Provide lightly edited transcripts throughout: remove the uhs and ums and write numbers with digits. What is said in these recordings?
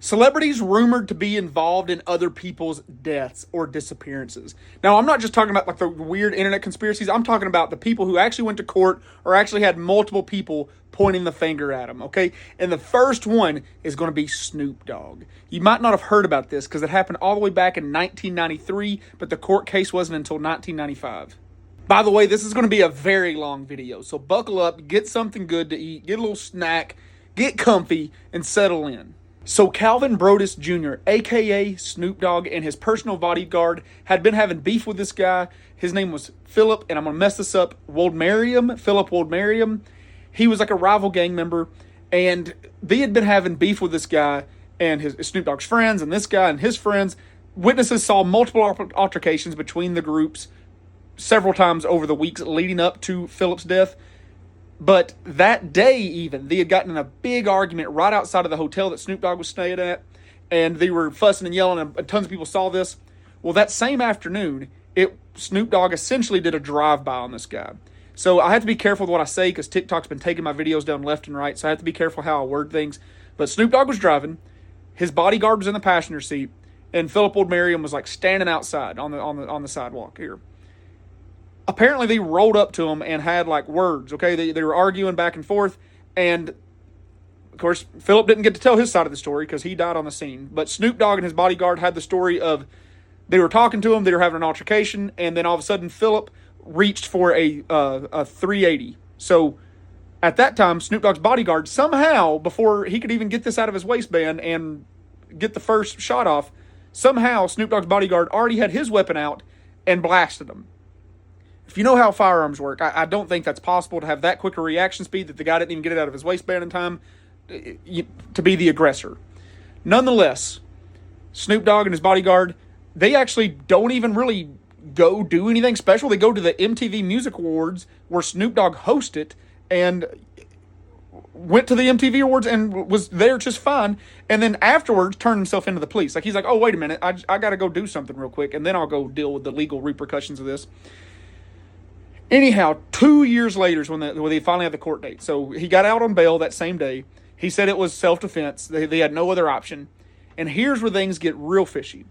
Celebrities rumored to be involved in other people's deaths or disappearances. Now, I'm not just talking about like the weird internet conspiracies. I'm talking about the people who actually went to court or actually had multiple people pointing the finger at them, okay? And the first one is going to be Snoop Dogg. You might not have heard about this because it happened all the way back in 1993, but the court case wasn't until 1995. By the way, this is going to be a very long video, so buckle up, get something good to eat, get a little snack, get comfy, and settle in. So Calvin Brodus Jr., a.k.a. Snoop Dogg, and his personal bodyguard had been having beef with this guy. His name was Philip, and I'm going to mess this up, Philip Woldmariam. He was like a rival gang member, and they had been having beef with this guy and his Snoop Dogg's friends and this guy and his friends. Witnesses saw multiple altercations between the groups several times over the weeks leading up to Philip's death. But that day even, they had gotten in a big argument right outside of the hotel that Snoop Dogg was staying at, and they were fussing and yelling, and tons of people saw this. Well, that same afternoon, Snoop Dogg essentially did a drive-by on this guy. So I have to be careful with what I say because TikTok's been taking my videos down left and right, so I have to be careful how I word things. But Snoop Dogg was driving, his bodyguard was in the passenger seat, and Philip Woldmariam was like standing outside on the sidewalk here. Apparently, they rolled up to him and had, like, words, okay? They were arguing back and forth, and, of course, Philip didn't get to tell his side of the story because he died on the scene. But Snoop Dogg and his bodyguard had the story of they were talking to him, they were having an altercation, and then all of a sudden, Philip reached for a 380. So, at that time, Snoop Dogg's bodyguard, somehow, before he could even get this out of his waistband and get the first shot off, somehow Snoop Dogg's bodyguard already had his weapon out and blasted him. If you know how firearms work, I don't think that's possible to have that quick a reaction speed that the guy didn't even get it out of his waistband in time to be the aggressor. Nonetheless, Snoop Dogg and his bodyguard, they actually don't even really go do anything special. They go to the MTV Music Awards where Snoop Dogg hosted and went to the MTV Awards and was there just fine. And then afterwards turned himself into the police. Like he's like, oh, wait a minute, I got to go do something real quick and then I'll go deal with the legal repercussions of this. Anyhow, 2 years later is when they finally had the court date. So he got out on bail that same day. He said it was self-defense. They had no other option. And here's where things get real fishy.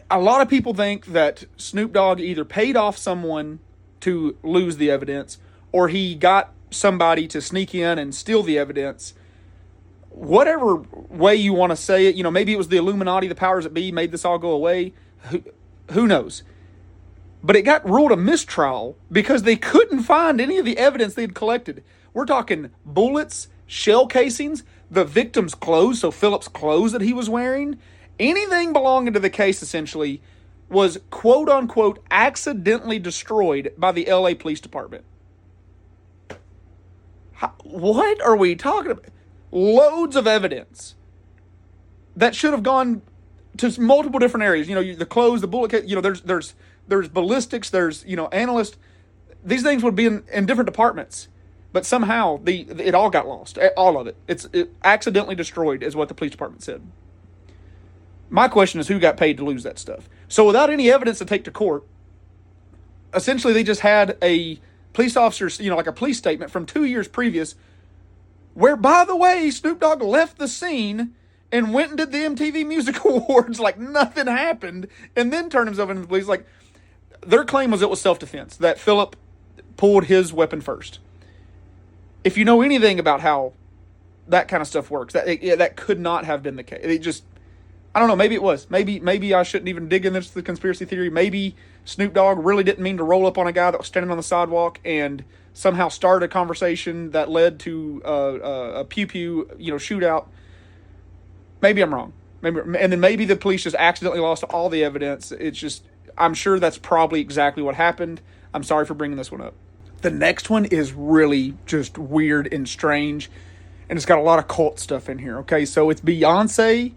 A lot of people think that Snoop Dogg either paid off someone to lose the evidence or he got somebody to sneak in and steal the evidence. Whatever way you want to say it, maybe it was the Illuminati, the powers that be, made this all go away. Who knows? But it got ruled a mistrial because they couldn't find any of the evidence they had collected. We're talking bullets, shell casings, the victim's clothes, so Philip's clothes that he was wearing. Anything belonging to the case, essentially, was quote-unquote accidentally destroyed by the LA Police Department. What are we talking about? Loads of evidence that should have gone to multiple different areas. The clothes, the bullet case, there's ballistics, there's, analysts. These things would be in different departments. But somehow it all got lost. All of it. It accidentally destroyed is what the police department said. My question is who got paid to lose that stuff? So without any evidence to take to court, essentially they just had a police officer's, like a police statement from 2 years previous where, by the way, Snoop Dogg left the scene and went and did the MTV Music Awards like nothing happened and then turned himself into the police. Like, their claim was it was self-defense, that Philip pulled his weapon first. If you know anything about how that kind of stuff works, that could not have been the case. It just, I don't know, maybe it was. Maybe I shouldn't even dig into the conspiracy theory. Maybe Snoop Dogg really didn't mean to roll up on a guy that was standing on the sidewalk and somehow start a conversation that led to a pew-pew, shootout. Maybe I'm wrong. And then maybe the police just accidentally lost all the evidence. It's just, I'm sure that's probably exactly what happened. I'm sorry for bringing this one up. The next one is really just weird and strange, and it's got a lot of cult stuff in here, okay? So it's Beyonce,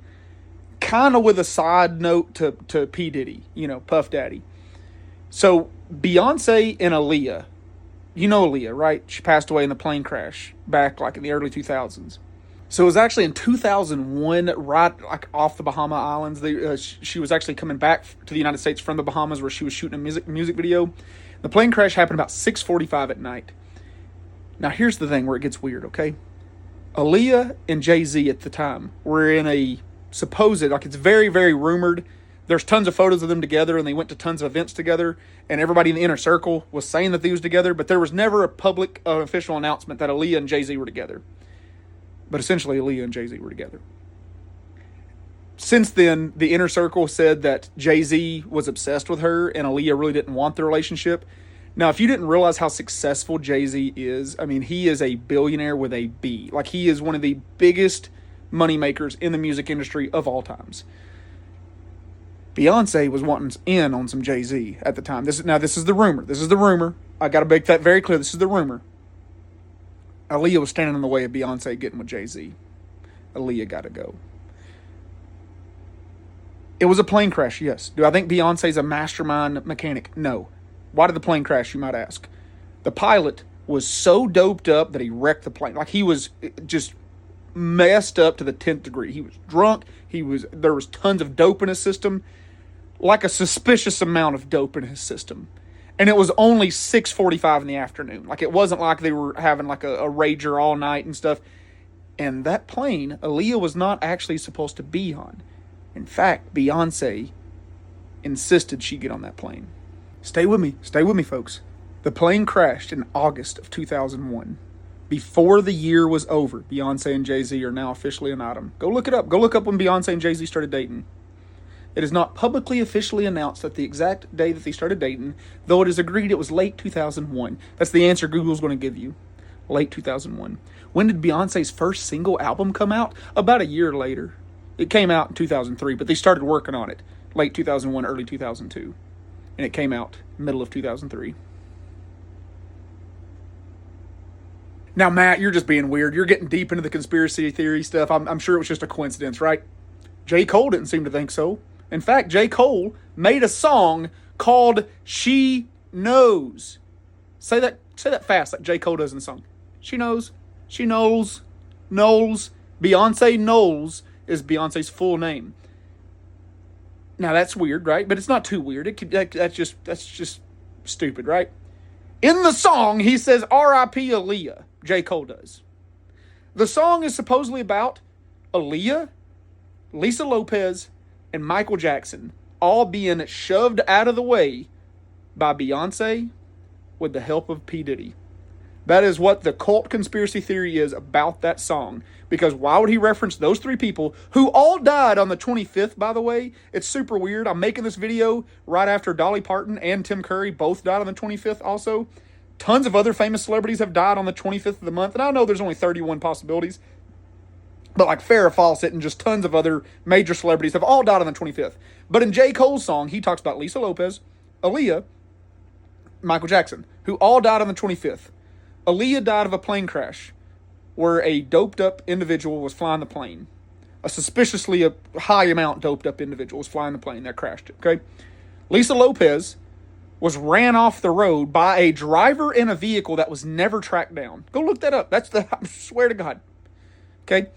kind of with a side note to P. Diddy, Puff Daddy. So Beyonce and Aaliyah, Aaliyah, right? She passed away in the plane crash back like in the early 2000s. So it was actually in 2001, right like off the Bahama Islands. She was actually coming back to the United States from the Bahamas where she was shooting a music video. The plane crash happened about 6:45 at night. Now here's the thing where it gets weird, okay? Aaliyah and Jay-Z at the time were in a supposed, like it's very, very rumored. There's tons of photos of them together, and they went to tons of events together, and everybody in the inner circle was saying that they was together, but there was never a public official announcement that Aaliyah and Jay-Z were together. But essentially, Aaliyah and Jay-Z were together. Since then, the inner circle said that Jay-Z was obsessed with her, and Aaliyah really didn't want the relationship. Now, if you didn't realize how successful Jay-Z is, I mean, he is a billionaire with a B. Like, he is one of the biggest moneymakers in the music industry of all times. Beyonce was wanting in on some Jay-Z at the time. This is the rumor. This is the rumor. I got to make that very clear. This is the rumor. Aaliyah was standing in the way of Beyonce getting with Jay-Z. Aaliyah got to go. It was a plane crash, yes. Do I think Beyonce's a mastermind mechanic? No. Why did the plane crash, you might ask? The pilot was so doped up that he wrecked the plane. Like, he was just messed up to the 10th degree. He was drunk. There was tons of dope in his system. Like a suspicious amount of dope in his system. And it was only 6:45 in the afternoon. Like, it wasn't like they were having like a rager all night and stuff. And that plane, Aaliyah was not actually supposed to be on. In fact, Beyonce insisted she get on that plane. Stay with me, folks. The plane crashed in August of 2001. Before the year was over, Beyonce and Jay-Z are now officially an item. Go look it up. Go look up when Beyonce and Jay-Z started dating. It is not publicly officially announced that the exact day that they started dating, though it is agreed it was late 2001. That's the answer Google's going to give you. Late 2001. When did Beyonce's first single album come out? About a year later. It came out in 2003, but they started working on it late 2001, early 2002. And it came out middle of 2003. Now, Matt, you're just being weird. You're getting deep into the conspiracy theory stuff. I'm sure it was just a coincidence, right? J. Cole didn't seem to think so. In fact, J. Cole made a song called She Knows. Say that fast like J. Cole does in the song. She knows. She knows. Knowles. Beyonce Knowles is Beyonce's full name. Now, that's weird, right? But it's not too weird. That's just stupid, right? In the song, he says R.I.P. Aaliyah. J. Cole does. The song is supposedly about Aaliyah, Lisa Lopez, and Michael Jackson all being shoved out of the way by Beyonce with the help of P. Diddy. That is what the cult conspiracy theory is about that song. Because why would he reference those three people who all died on the 25th, by the way? It's super weird. I'm making this video right after Dolly Parton and Tim Curry both died on the 25th also. Tons of other famous celebrities have died on the 25th of the month. And I know there's only 31 possibilities. But like Farrah Fawcett and just tons of other major celebrities have all died on the 25th. But in J. Cole's song, he talks about Lisa Lopez, Aaliyah, Michael Jackson, who all died on the 25th. Aaliyah died of a plane crash where a doped up individual was flying the plane. A suspiciously high amount doped up individual was flying the plane that crashed it, okay? Lisa Lopez was ran off the road by a driver in a vehicle that was never tracked down. Go look that up. I swear to God. Okay?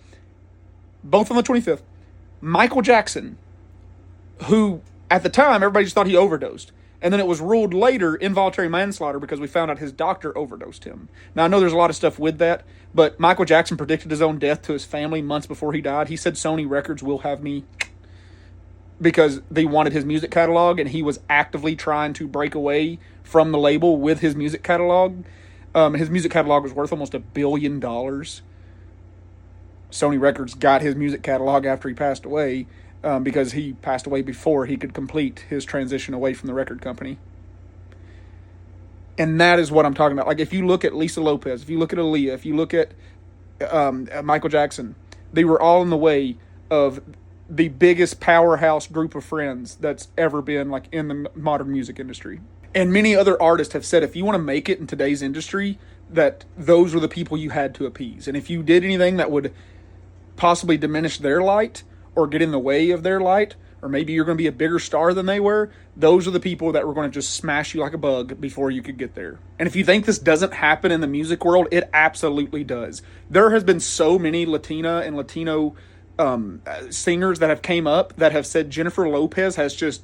Both on the 25th. Michael Jackson, who at the time everybody just thought he overdosed. And then it was ruled later involuntary manslaughter because we found out his doctor overdosed him. Now, I know there's a lot of stuff with that, but Michael Jackson predicted his own death to his family months before he died. He said Sony Records will have me because they wanted his music catalog, and he was actively trying to break away from the label with his music catalog. His music catalog was worth almost $1 billion. Sony Records got his music catalog after he passed away. Because he passed away before he could complete his transition away from the record company. And that is what I'm talking about. Like, if you look at Lisa Lopez, if you look at Aaliyah, if you look at Michael Jackson, they were all in the way of the biggest powerhouse group of friends that's ever been like in the modern music industry. And many other artists have said if you want to make it in today's industry, that those were the people you had to appease. And if you did anything that would possibly diminish their light, or get in the way of their light, or maybe you're going to be a bigger star than they were, those are the people that were going to just smash you like a bug before you could get there. And if you think this doesn't happen in the music world, it absolutely does. There has been so many Latina and Latino singers that have came up that have said Jennifer Lopez has just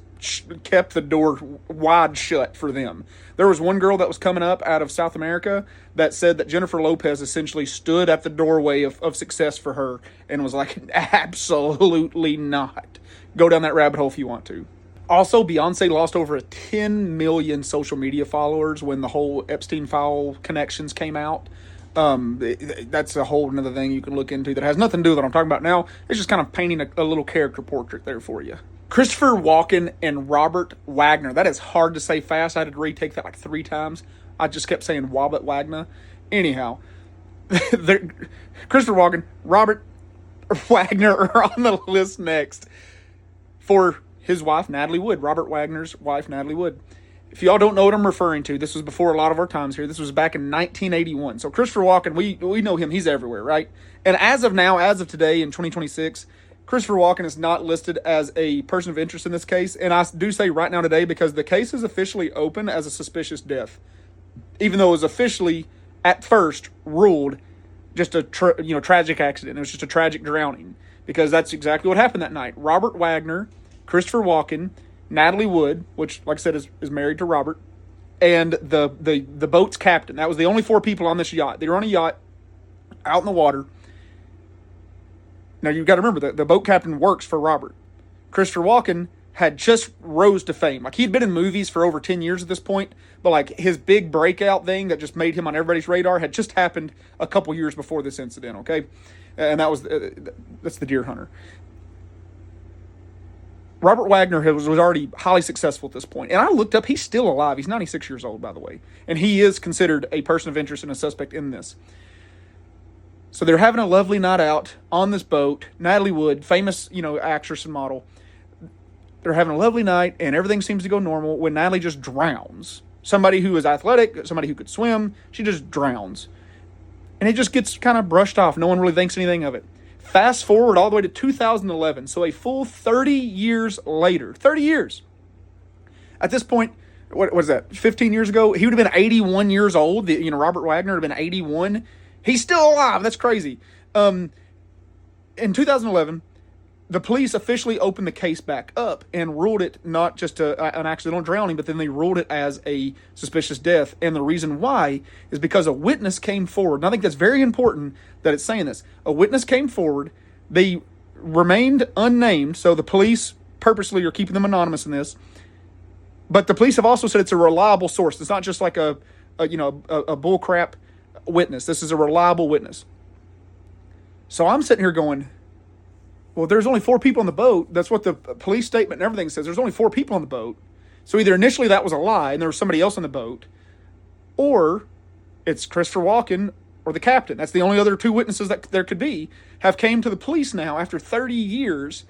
kept the door wide shut for them. There was one girl that was coming up out of South America that said that Jennifer Lopez essentially stood at the doorway of success for her and was like, absolutely not. Go down that rabbit hole if you want to. Also, Beyonce lost over 10 million social media followers when the whole Epstein file connections came out. That's a whole another thing you can look into that has nothing to do with what I'm talking about now. It's just kind of painting a little character portrait there for you. Christopher Walken and Robert Wagner. That is hard to say fast. I had to retake that like 3 times. I just kept saying Wobbit Wagner. Anyhow, Christopher Walken, Robert Wagner are on the list next for his wife, Natalie Wood. Robert Wagner's wife, Natalie Wood. If y'all don't know what I'm referring to, this was before a lot of our times here. This was back in 1981. So Christopher Walken, we know him. He's everywhere, right? And as of now, as of today in 2026, Christopher Walken is not listed as a person of interest in this case. And I do say right now today because the case is officially open as a suspicious death. Even though it was officially, at first, ruled just a tragic accident. It was just a tragic drowning. Because that's exactly what happened that night. Robert Wagner, Christopher Walken, Natalie Wood, which, like I said, is married to Robert, and the boat's captain. That was the only 4 people on this yacht. They were on a yacht out in the water. Now, you've got to remember that the boat captain works for Robert. Christopher Walken had just rose to fame. Like, he'd been in movies for over 10 years at this point, but, like, his big breakout thing that just made him on everybody's radar had just happened a couple years before this incident, okay? And that's the Deer Hunter. Robert Wagner was already highly successful at this point. And I looked up, he's still alive. He's 96 years old, by the way. And he is considered a person of interest and a suspect in this. So they're having a lovely night out on this boat. Natalie Wood, famous, actress and model. They're having a lovely night, and everything seems to go normal when Natalie just drowns. Somebody who is athletic, somebody who could swim, she just drowns. And it just gets kind of brushed off. No one really thinks anything of it. Fast forward all the way to 2011, so a full 30 years later. 30 years. At this point, what was that, 15 years ago? He would have been 81 years old. Robert Wagner would have been 81. He's still alive. That's crazy. In 2011, the police officially opened the case back up and ruled it not just an accidental drowning, but then they ruled it as a suspicious death. And the reason why is because a witness came forward. And I think that's very important that it's saying this. A witness came forward. They remained unnamed, so the police purposely are keeping them anonymous in this. But the police have also said it's a reliable source. It's not just like a bullcrap witness. This is a reliable witness. So I'm sitting here going, well, there's only 4 people on the boat. That's what the police statement and everything says. There's only 4 people on the boat. So either initially that was a lie and there was somebody else on the boat, or it's Christopher Walken or the captain. That's the only other 2 witnesses that there could be, have came to the police now after 30 years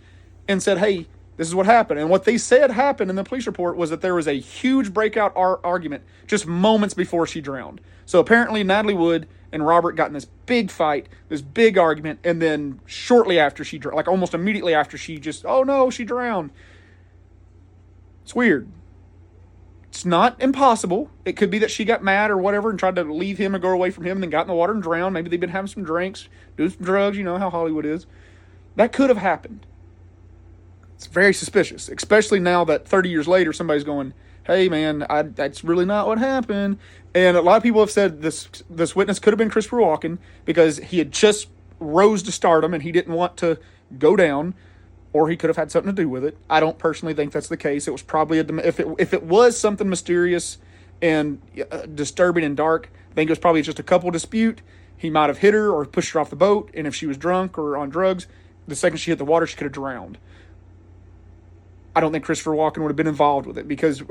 and said, hey, this is what happened. And what they said happened in the police report was that there was a huge breakout argument just moments before she drowned. So apparently Natalie Wood and Robert got in this big fight, this big argument, and then shortly after she drowned, like almost immediately after, she just, oh no, she drowned. It's weird. It's not impossible. It could be that she got mad or whatever and tried to leave him or go away from him and then got in the water and drowned. Maybe they've been having some drinks, doing some drugs, you know how Hollywood is. That could have happened. It's very suspicious, especially now that 30 years later, somebody's going, hey man, that's really not what happened. And a lot of people have said this witness could have been Christopher Walken because he had just rose to stardom and he didn't want to go down, or he could have had something to do with it. I don't personally think that's the case. It was probably if it was something mysterious and disturbing and dark, I think it was probably just a couple dispute. He might have hit her or pushed her off the boat, and if she was drunk or on drugs, the second she hit the water, she could have drowned. I don't think Christopher Walken would have been involved with it, because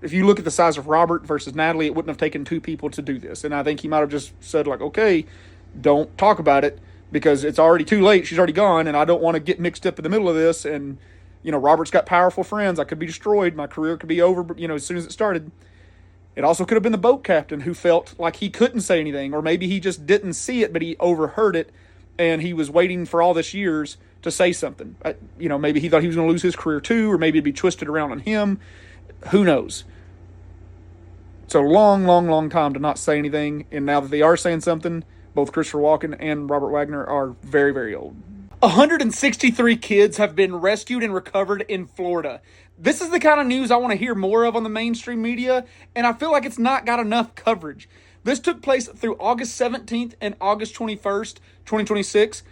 if you look at the size of Robert versus Natalie, it wouldn't have taken 2 people to do this. And I think he might have just said, like, okay, don't talk about it because it's already too late. She's already gone, and I don't want to get mixed up in the middle of this. And, Robert's got powerful friends. I could be destroyed. My career could be over, as soon as it started. It also could have been the boat captain who felt like he couldn't say anything, or maybe he just didn't see it, but he overheard it, and he was waiting for all this years to say something. Maybe he thought he was going to lose his career too, or maybe it'd be twisted around on him. Who knows? It's a long, long, long time to not say anything. And now that they are saying something, both Christopher Walken and Robert Wagner are very, very old. 163 kids have been rescued and recovered in Florida. This is the kind of news I want to hear more of on the mainstream media, and I feel like it's not got enough coverage. This took place through August 17th and August 21st, 2026.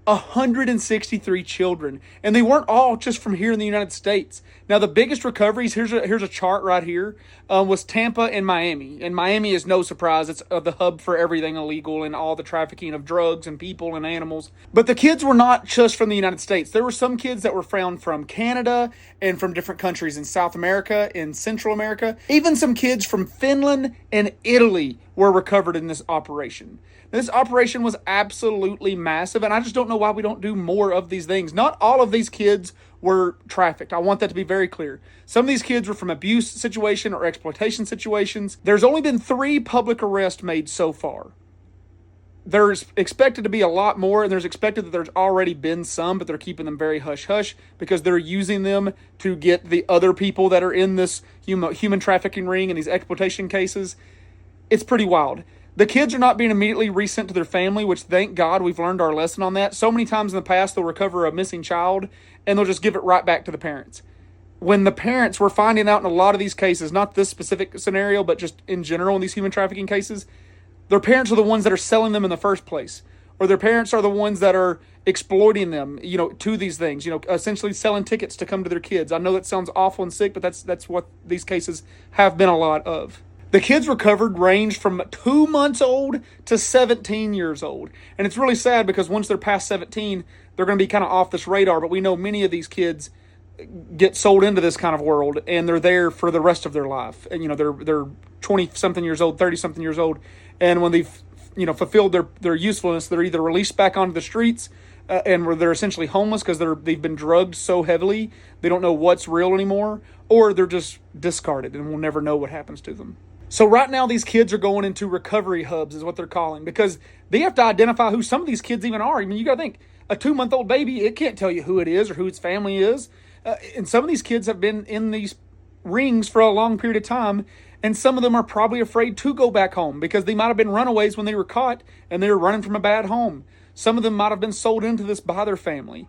163 children, and they weren't all just from here in the United States. Now, the biggest recoveries, here's a chart right here, was Tampa and Miami. And Miami is no surprise. It's the hub for everything illegal and all the trafficking of drugs and people and animals. But the kids were not just from the United States. There were some kids that were found from Canada and from different countries in South America, in Central America. Even some kids from Finland and Italy were recovered in this operation. This operation was absolutely massive, and I just don't know why we don't do more of these things. Not all of these kids were trafficked. I want that to be very clear. Some of these kids were from abuse situation or exploitation situations. There's only been 3 public arrests made so far. There's expected to be a lot more, and there's expected that there's already been some, but they're keeping them very hush-hush because they're using them to get the other people that are in this human trafficking ring and these exploitation cases. It's pretty wild. The kids are not being immediately resent to their family, which, thank God, we've learned our lesson on that. So many times in the past, they'll recover a missing child, and they'll just give it right back to the parents. When the parents were finding out in a lot of these cases, not this specific scenario, but just in general in these human trafficking cases, their parents are the ones that are selling them in the first place. Or their parents are the ones that are exploiting them, to these things, essentially selling tickets to come to their kids. I know that sounds awful and sick, but that's what these cases have been a lot of. The kids recovered ranged from 2 months old to 17 years old. And it's really sad because once they're past 17, they're going to be kind of off this radar. But we know many of these kids get sold into this kind of world, and they're there for the rest of their life. And, they're 20-something years old, 30-something years old. And when they've, fulfilled their usefulness, they're either released back onto the streets and where they're essentially homeless because they've been drugged so heavily, they don't know what's real anymore, or they're just discarded and we'll never know what happens to them. So right now, these kids are going into recovery hubs is what they're calling, because they have to identify who some of these kids even are. I mean, you got to think, a 2-month-old baby, it can't tell you who it is or who its family is. And some of these kids have been in these rings for a long period of time, and some of them are probably afraid to go back home because they might have been runaways when they were caught and they were running from a bad home. Some of them might have been sold into this by their family.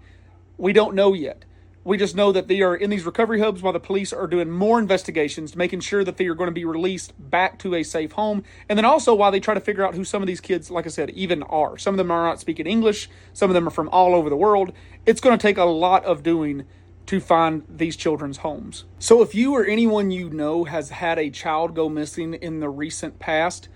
We don't know yet. We just know that they are in these recovery hubs while the police are doing more investigations, making sure that they are going to be released back to a safe home. And then also while they try to figure out who some of these kids, like I said, even are. Some of them are not speaking English. Some of them are from all over the world. It's going to take a lot of doing to find these children's homes. So if you or anyone you know has had a child go missing in the recent past,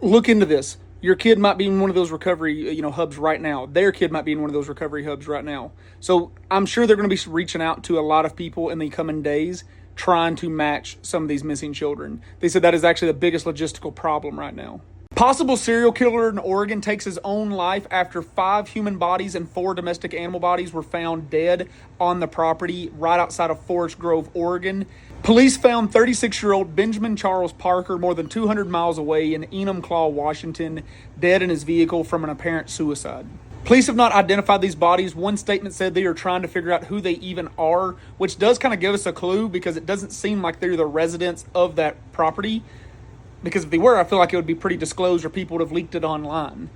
look into this. Your kid might be in one of those recovery, hubs right now. Their kid might be in one of those recovery hubs right now. So I'm sure they're going to be reaching out to a lot of people in the coming days trying to match some of these missing children. They said that is actually the biggest logistical problem right now. Possible serial killer in Oregon takes his own life after 5 human bodies and 4 domestic animal bodies were found dead on the property right outside of Forest Grove, Oregon. Police found 36-year-old Benjamin Charles Parker more than 200 miles away in Enumclaw, Washington, dead in his vehicle from an apparent suicide. Police have not identified these bodies. One statement said they are trying to figure out who they even are, which does kind of give us a clue because it doesn't seem like they're the residents of that property. Because if they were, I feel like it would be pretty disclosed or people would have leaked it online.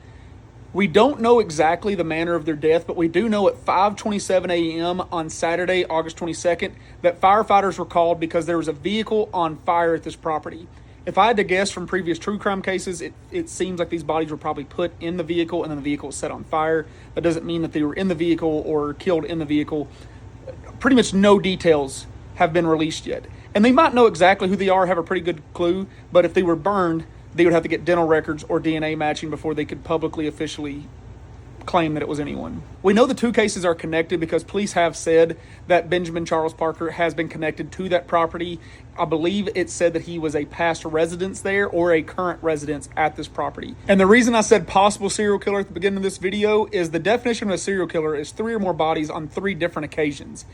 We don't know exactly the manner of their death, but we do know at 5:27 a.m. on Saturday, August 22nd, that firefighters were called because there was a vehicle on fire at this property. If I had to guess from previous true crime cases, it seems like these bodies were probably put in the vehicle and then the vehicle was set on fire. That doesn't mean that they were in the vehicle or killed in the vehicle. Pretty much no details have been released yet. And they might know exactly who they are, have a pretty good clue, but if they were burned, they would have to get dental records or DNA matching before they could publicly officially claim that it was anyone. We know the 2 cases are connected because police have said that Benjamin Charles Parker has been connected to that property. I believe it said that he was a past residence there or a current residence at this property. And the reason I said possible serial killer at the beginning of this video is the definition of a serial killer is 3 or more bodies on 3 different occasions.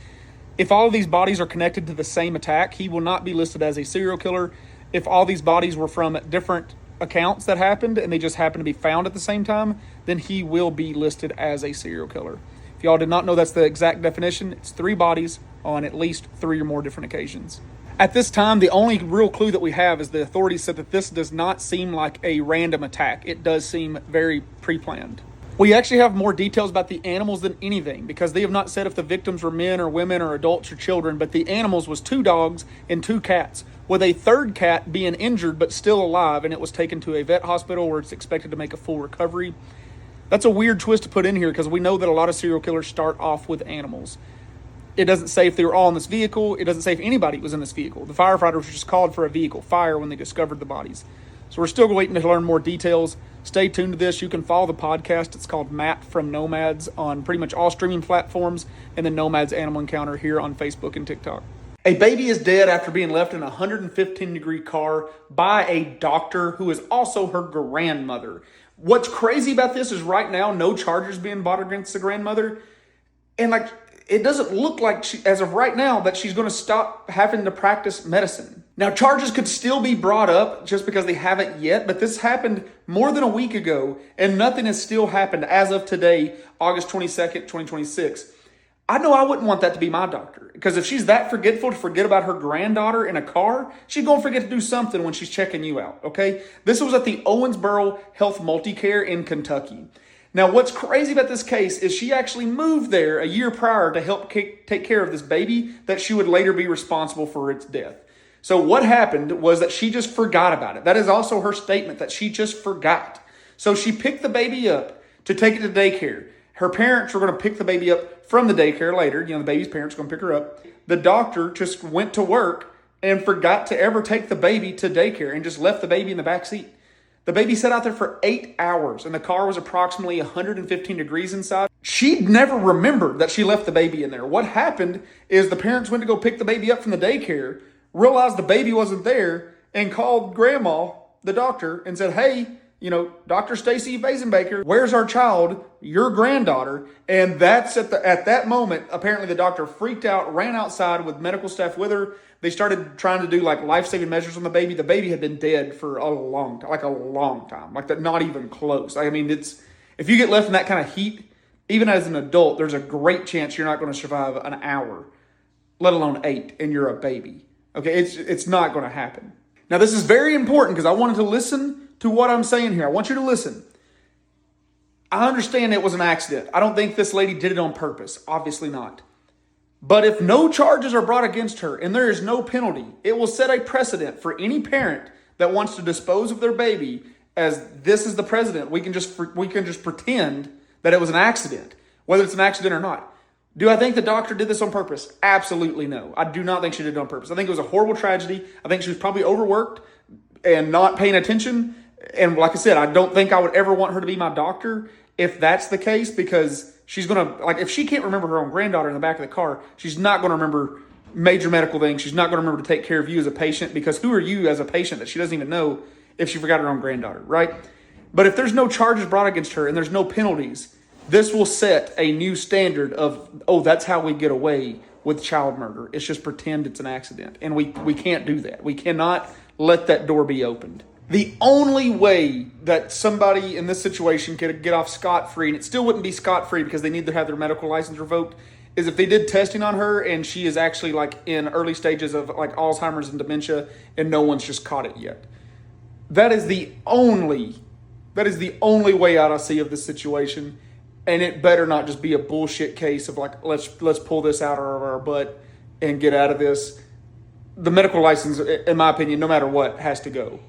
If all of these bodies are connected to the same attack, he will not be listed as a serial killer. If all these bodies were from different accounts that happened and they just happened to be found at the same time, then he will be listed as a serial killer. If y'all did not know that's the exact definition, it's 3 bodies on at least 3 or more different occasions. At this time, the only real clue that we have is the authorities said that this does not seem like a random attack. It does seem very pre-planned. We actually have more details about the animals than anything because they have not said if the victims were men or women or adults or children, but the animals was 2 dogs and 2 cats, with a third cat being injured but still alive, and it was taken to a vet hospital where it's expected to make a full recovery. That's a weird twist to put in here because we know that a lot of serial killers start off with animals. It doesn't say if they were all in this vehicle. It doesn't say if anybody was in this vehicle. The firefighters were just called for a vehicle fire when they discovered the bodies. So we're still waiting to learn more details. Stay tuned to this. You can follow the podcast. It's called Matt from Nomads on pretty much all streaming platforms, and then Nomads Animal Encounter here on Facebook and TikTok. A baby is dead after being left in a 115-degree car by a doctor who is also her grandmother. What's crazy about this is right now, no charges being brought against the grandmother. And it doesn't look like as of right now that she's going to stop having to practice medicine. Now, charges could still be brought up just because they haven't yet, but this happened more than a week ago, and nothing has still happened as of today, August 22nd, 2026. I know I wouldn't want that to be my doctor, because if she's that forgetful to forget about her granddaughter in a car, she's going to forget to do something when she's checking you out, okay? This was at the Owensboro Health Multicare in Kentucky. Now, what's crazy about this case is she actually moved there a year prior to help take care of this baby that she would later be responsible for its death. So what happened was that she just forgot about it. That is also her statement, that she just forgot. So she picked the baby up to take it to daycare. Her parents were going to pick the baby up from the daycare later. The baby's parents were going to pick her up. The doctor just went to work and forgot to ever take the baby to daycare and just left the baby in the back seat. The baby sat out there for 8 hours, and the car was approximately 115 degrees inside. She'd never remembered that she left the baby in there. What happened is the parents went to go pick the baby up from the daycare, realized the baby wasn't there, and called Grandma, the doctor, and said, hey, Dr. Stacy Basenbaker, where's our child, your granddaughter? And that's at that moment, apparently the doctor freaked out, ran outside with medical staff with her. They started trying to do life-saving measures on the baby. The baby had been dead for a long time, not even close. If you get left in that kind of heat, even as an adult, there's a great chance you're not going to survive an hour, let alone 8, and you're a baby. Okay, it's not going to happen. Now, this is very important because I wanted to listen to what I'm saying here. I want you to listen. I understand it was an accident. I don't think this lady did it on purpose. Obviously not. But if no charges are brought against her and there is no penalty, it will set a precedent for any parent that wants to dispose of their baby as this is the president. We can just pretend that it was an accident, whether it's an accident or not. Do I think the doctor did this on purpose? Absolutely no. I do not think she did it on purpose. I think it was a horrible tragedy. I think she was probably overworked and not paying attention. And like I said, I don't think I would ever want her to be my doctor if that's the case, because she's going to, if she can't remember her own granddaughter in the back of the car, she's not going to remember major medical things. She's not going to remember to take care of you as a patient, because who are you as a patient that she doesn't even know if she forgot her own granddaughter, right? But if there's no charges brought against her and there's no penalties, this will set a new standard of, that's how we get away with child murder. It's just pretend it's an accident. And we can't do that. We cannot let that door be opened. The only way that somebody in this situation could get off scot-free, and it still wouldn't be scot-free because they need to have their medical license revoked, is if they did testing on her and she is actually in early stages of Alzheimer's and dementia and no one's just caught it yet. That is the only way out I see of this situation. And it better not just be a bullshit case of let's pull this out of our butt and get out of this. The medical license, in my opinion, no matter what, has to go.